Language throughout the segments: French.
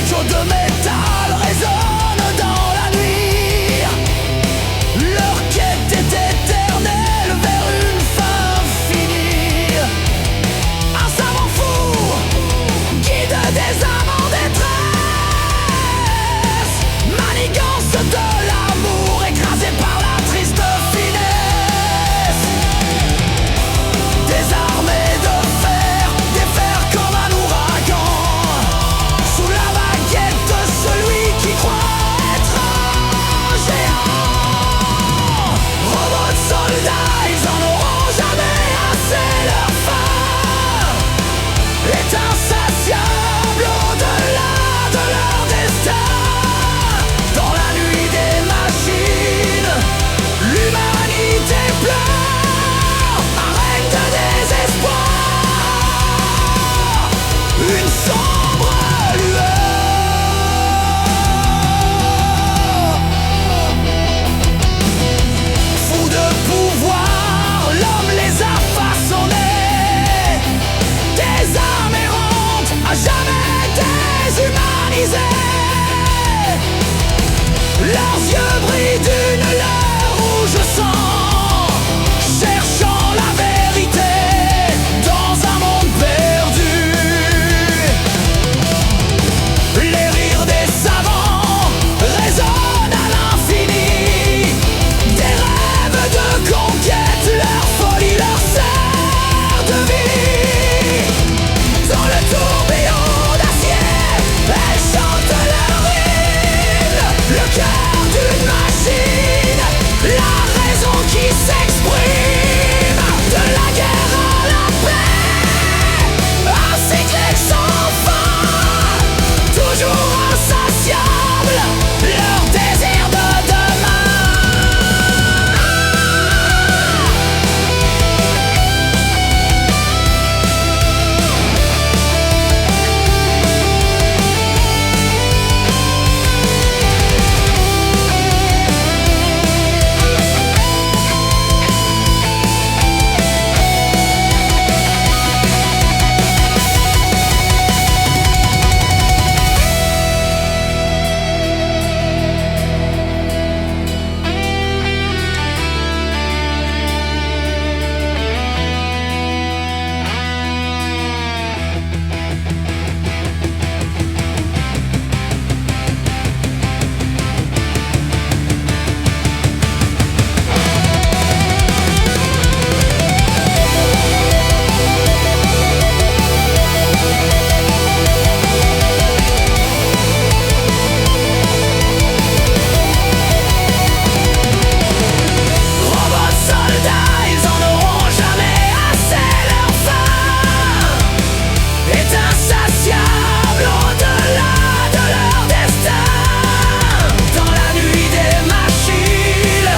L'écho de métal résonne dans la nuit. Leur quête est éternelle vers une fin finie. Un savant fou guide des âmes en détresse. Manigance de l'amour écrasé par la triste finesse. Des armées de fer, des fers comme un ouragan. Sous la baguette de celui qui croit être un géant. Robots de soldats, ils en auront jamais assez. Leur faim est insatiable au-delà de leur destin. Dans la nuit des machines, l'humanité pleure un règne de désespoir. Une sombre lueur. Fou de pouvoir, l'homme les a façonnés. Des âmes errantes à jamais déshumanisées. Leurs yeux brillent d'une lueur rouge sang, cherchant la vérité dans un monde perdu. Les rires des savants résonnent à l'infini. Des rêves de conquête, leur folie leur sert de vie. Dans le tourbillon d'acier, elles chantent leur hymne. Le cœur d'une machine, la raison qui s'exprime. De la guerre à la paix, un cycle sans fin. Toujours insatiable, leur désir de robots soldats, ils en auront jamais assez. Leur faim est insatiable au-delà de leur destin. Dans la nuit des machines,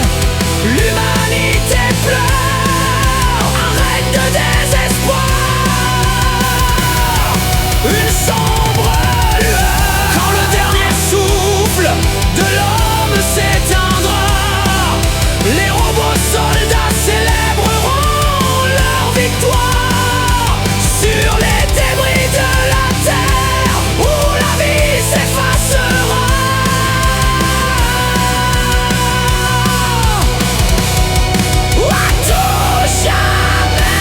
l'humanité pleure un règne de désespoir. Une sombre lueur. Quand le dernier souffle de l'homme s'éteindra, les robots soldats célébreront leur victoire sur les débris de la terre où la vie s'effacera. À tout jamais.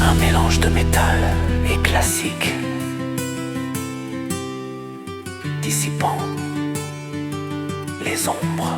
Un mélange de métal et classique, dissipant les ombres.